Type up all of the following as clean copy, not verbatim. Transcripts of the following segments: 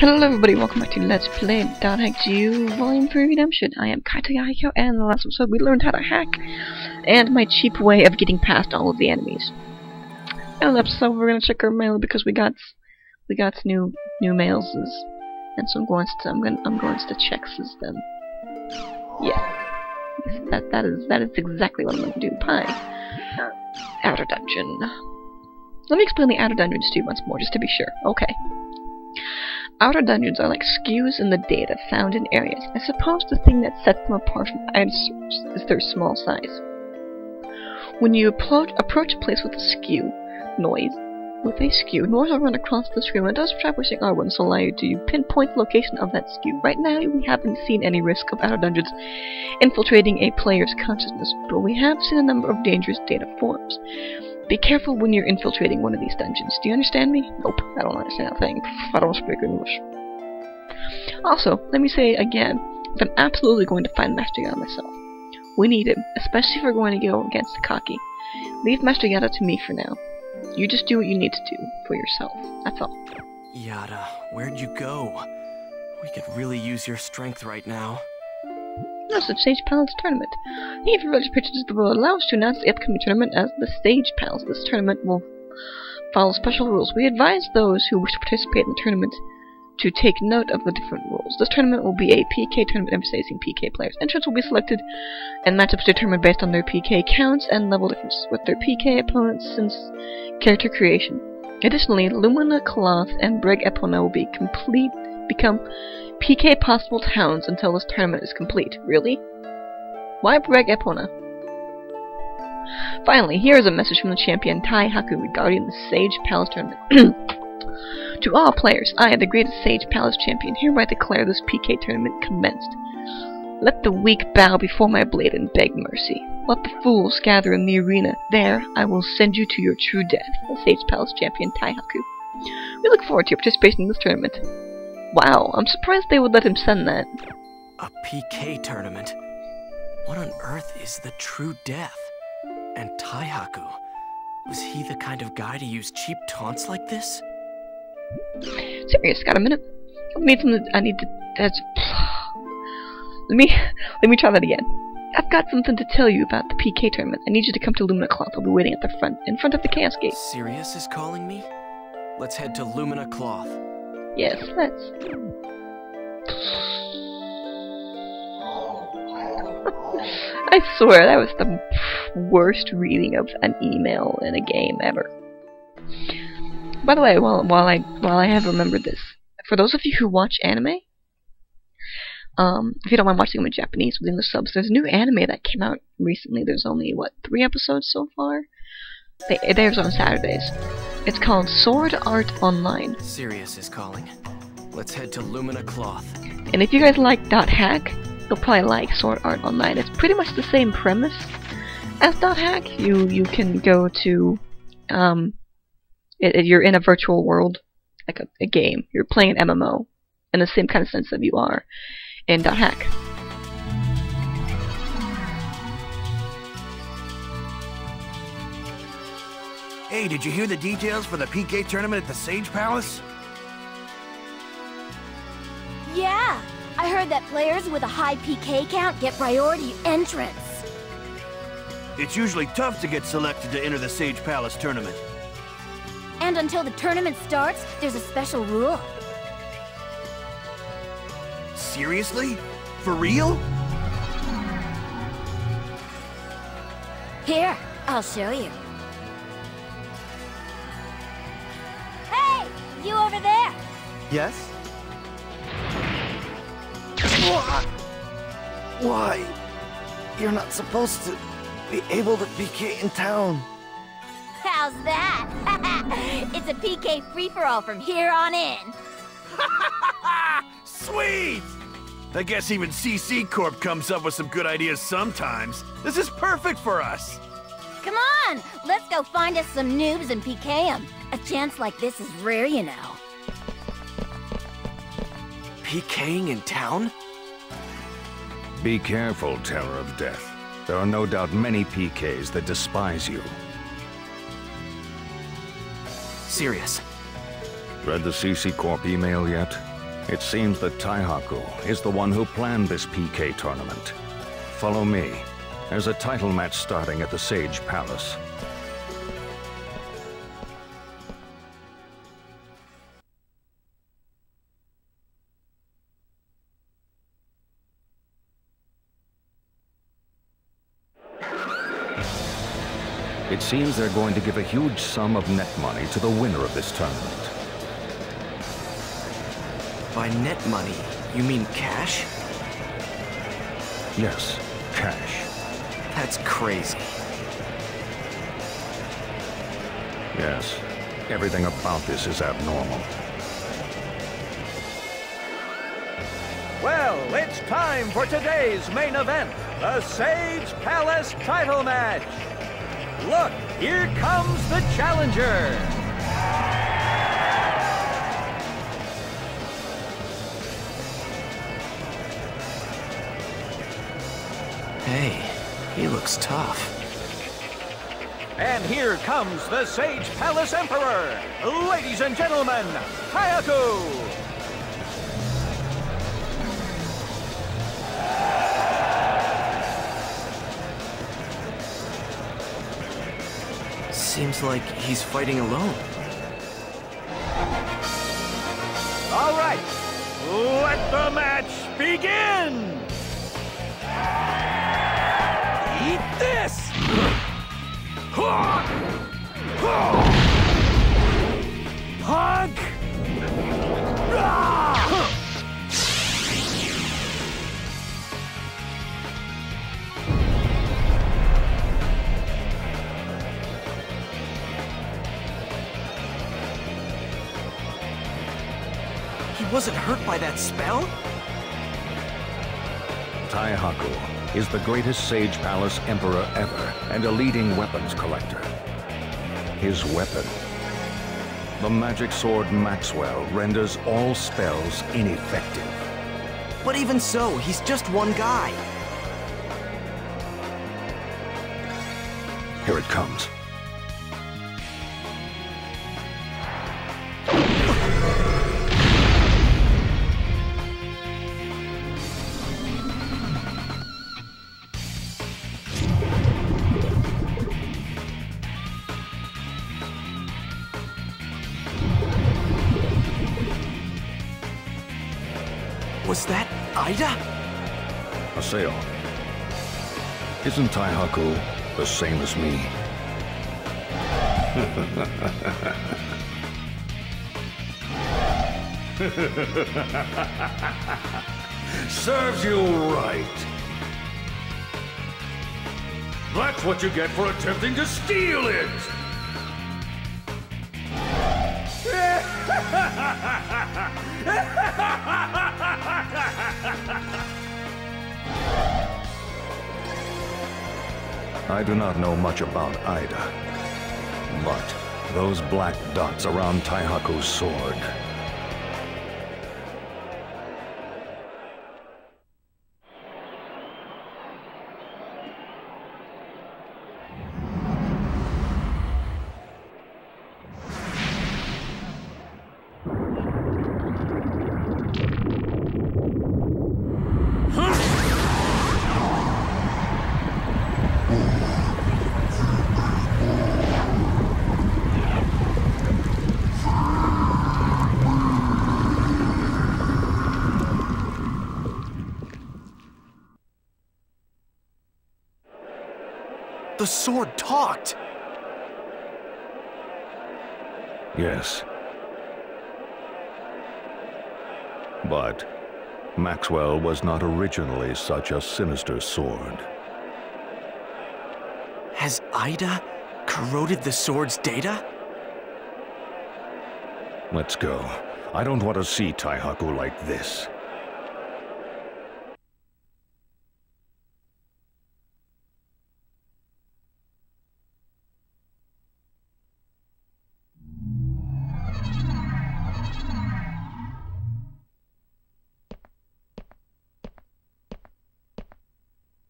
Hello everybody, welcome back to Let's Play .hack Vol.3 Redemption. I am Kaito, and in the last episode we learned how to hack, and my cheap way of getting past all of the enemies. In the episode we're gonna check our mail because we got new mails, and so I'm going to check them. Yeah, that is exactly what I'm going to do. Outer dungeon. Let me explain the outer dungeons to you once more, just to be sure. Okay. Outer dungeons are like skews in the data found in areas. I suppose the thing that sets them apart from item search is their small size. When you approach a place with a skew, noise will run across the screen. When it does traversing R1, so allow you to pinpoint the location of that skew. Right now, we haven't seen any risk of outer dungeons infiltrating a player's consciousness, but we have seen a number of dangerous data forms. Be careful when you're infiltrating one of these dungeons. Do you understand me? Nope, I don't understand a thing. I don't speak English. Also, let me say again, that I'm absolutely going to find Master Yada myself. We need him, especially if we're going to go against the Kaki. Leave Master Yada to me for now. You just do what you need to do for yourself. That's all. Yada, where'd you go? We could really use your strength right now. That's the Sage Palace Tournament. If you register pictures the world allows to announce the upcoming tournament as the Sage Palace. This tournament will follow special rules. We advise those who wish to participate in the tournament to take note of the different rules. This tournament will be a PK tournament emphasizing PK players. Entrants will be selected and matchups determined based on their PK counts and level difference with their PK opponents since character creation. Additionally, Lumina, Cloth, and Breg Epona will become PK possible towns until this tournament is complete. Really? Why Breg Epona? Finally, here is a message from the champion Taihaku regarding the Sage Palace Tournament. To all players, I, the greatest Sage Palace champion, hereby declare this PK tournament commenced. Let the weak bow before my blade and beg mercy. Let the fools gather in the arena. There, I will send you to your true death. The Sage Palace champion Taihaku. We look forward to your participation in this tournament. Wow, I'm surprised they would let him send that. A PK tournament? What on earth is the true death? And Taihaku, was he the kind of guy to use cheap taunts like this? Serious, got a minute? Let me try that again. I've got something to tell you about the PK tournament. I need you to come to Lumina Cloth. I'll be waiting at the front, in front of the Chaos Gate. Sirius is calling me? Let's head to Lumina Cloth. Yes, let's. I swear, that was the worst reading of an email in a game ever. By the way, while I have remembered this, for those of you who watch anime, if you don't mind watching them in Japanese with English subs, there's a new anime that came out recently. There's only, 3 episodes so far? It airs on Saturdays. It's called Sword Art Online. Sirius is calling. Let's head to Lumina Cloth. And if you guys like .hack, you'll probably like Sword Art Online. It's pretty much the same premise as .hack. You can go to, you're in a virtual world, like a game. You're playing an MMO, in the same kind of sense that you are in .hack. Hey, did you hear the details for the PK tournament at the Sage Palace? Yeah, I heard that players with a high PK count get priority entrance. It's usually tough to get selected to enter the Sage Palace tournament. And until the tournament starts, there's a special rule. Seriously? For real? Here, I'll show you. Hey, you over there! Yes? Why? You're not supposed to be able to PK in town. How's that? It's a PK free-for-all from here on in. Sweet! I guess even CC Corp comes up with some good ideas sometimes. This is perfect for us. Come on, let's go find us some noobs and PK 'em. A chance like this is rare, you know. PKing in town? Be careful, Terror of Death. There are no doubt many PKs that despise you. Sirius. Read the CC Corp email yet? It seems that Taihaku is the one who planned this PK tournament. Follow me. There's a title match starting at the Sage Palace. It seems they're going to give a huge sum of net money to the winner of this tournament. By net money, you mean cash? Yes, cash. That's crazy. Yes, everything about this is abnormal. Well, it's time for today's main event, the Sage Palace title match. Look, here comes the challenger. Hey, he looks tough. And here comes the Sage Palace Emperor. Ladies and gentlemen, Taihaku. Seems like he's fighting alone. All right, let the match begin! Eat this! Punk! He wasn't hurt by that spell? Taihaku is the greatest Sage Palace Emperor ever and a leading weapons collector. His weapon, the magic sword Maxwell, renders all spells ineffective. But even so, he's just one guy. Here it comes. Was that Ida? Aseo, isn't Taihaku the same as me? Serves you right. That's what you get for attempting to steal it! I do not know much about Ida, but those black dots around Taihaku's sword. The sword talked! Yes. But Maxwell was not originally such a sinister sword. Has Ida corroded the sword's data? Let's go. I don't want to see Taihaku like this.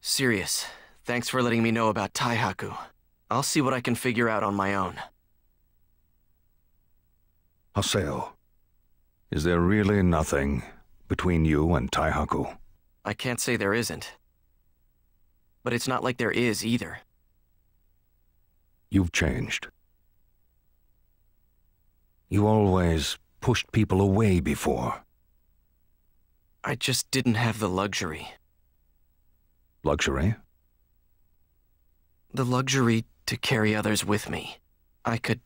Serious. Thanks for letting me know about Taihaku. I'll see what I can figure out on my own. Aseo, Is there really nothing between you and Taihaku? I can't say there isn't. But it's not like there is either. You've changed. You always pushed people away before. I just didn't have the luxury. Luxury? The luxury to carry others with me. I could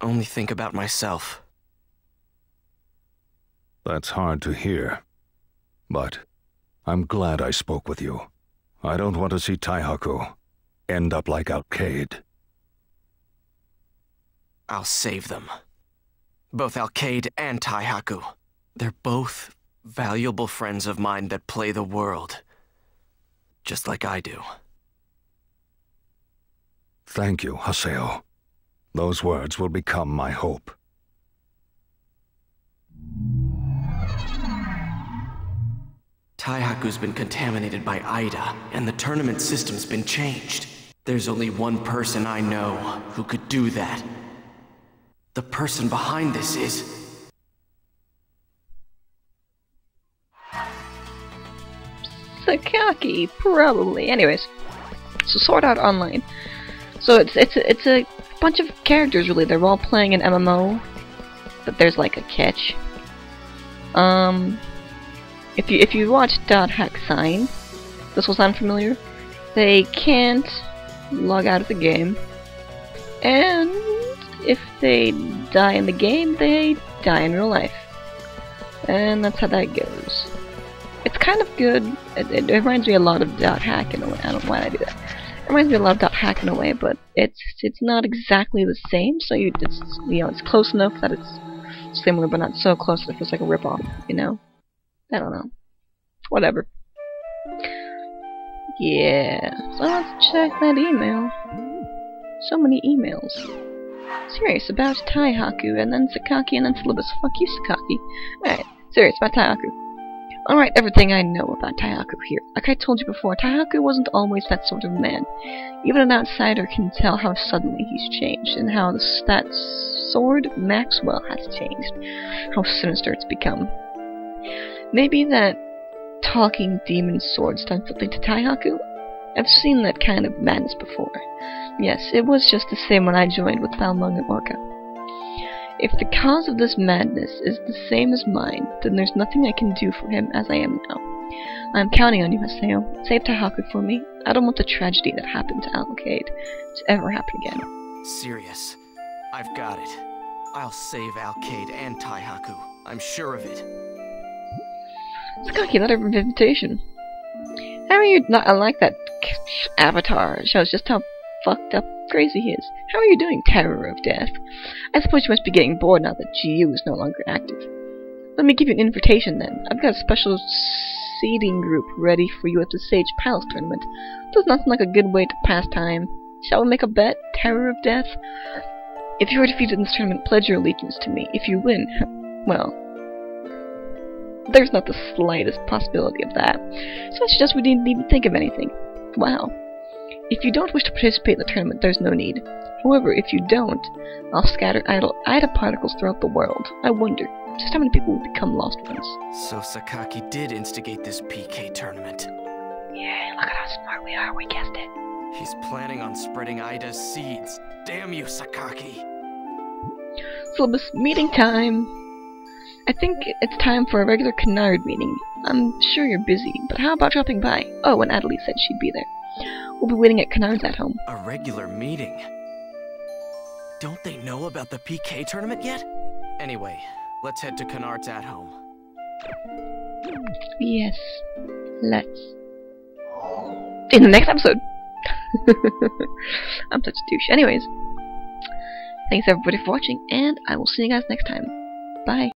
only think about myself. That's hard to hear. But I'm glad I spoke with you. I don't want to see Taihaku end up like Alkaid. I'll save them. Both Alkaid and Taihaku. They're both valuable friends of mine that play the world. Just like I do. Thank you, Haseo. Those words will become my hope. Taihaku's been contaminated by Ida, and the tournament system's been changed. There's only one person I know who could do that. The person behind this is... Sakaki, probably. Anyways, so Sword Art Online. So it's a bunch of characters really. They're all playing an MMO, but there's like a catch. If you watch .hack sign, this will sound familiar. They can't log out of the game, and if they die in the game, they die in real life, and that's how that goes. It's kind of good. It reminds me a lot of .hack in a way. I don't know why I do that. It reminds me a lot of .hack in a way, but it's not exactly the same. So it's close enough that it's similar, but not so close that it feels like a ripoff. You know? I don't know. Whatever. Yeah. So let's check that email. So many emails. Serious about Taihaku, and then Sakaki, and then Syllabus. Fuck you, Sakaki. Alright. Serious about Taihaku. Alright, everything I know about Taihaku here. Like I told you before, Taihaku wasn't always that sort of man. Even an outsider can tell how suddenly he's changed, and how that sword Maxwell has changed. How sinister it's become. Maybe that talking demon sword's done something to Taihaku? I've seen that kind of madness before. Yes, it was just the same when I joined with Balmung and Orca. If the cause of this madness is the same as mine, then there's nothing I can do for him as I am now. I'm counting on you, Haseo. Save Taihaku for me. I don't want the tragedy that happened to Alkaid to ever happen again. Serious. I've got it. I'll save Alkaid and Taihaku. I'm sure of it. Sakaki, letter of invitation. How are you not unlike that avatar? It shows just how fucked up crazy he is. How are you doing, Terror of Death? I suppose you must be getting bored now that GU is no longer active. Let me give you an invitation then. I've got a special seeding group ready for you at the Sage Palace tournament. Does not sound like a good way to pass time. Shall we make a bet, Terror of Death? If you are defeated in this tournament, pledge your allegiance to me. If you win, well, there's not the slightest possibility of that. So I suggest we didn't even think of anything. Wow. If you don't wish to participate in the tournament, there's no need. However, if you don't, I'll scatter Ida particles throughout the world. I wonder just how many people will become lost ones. So Sakaki did instigate this PK tournament. Yeah, look at how smart we are. We guessed it. He's planning on spreading Ida's seeds. Damn you, Sakaki. Syllabus meeting time. I think it's time for a regular Canard meeting. I'm sure you're busy, but how about dropping by? Oh, and Adelie said she'd be there. We'll be waiting at Canard's at home. A regular meeting? Don't they know about the PK tournament yet? Anyway, let's head to Canard's at home. Yes, let's. In the next episode. I'm such a douche. Anyways, thanks everybody for watching, and I will see you guys next time. Bye.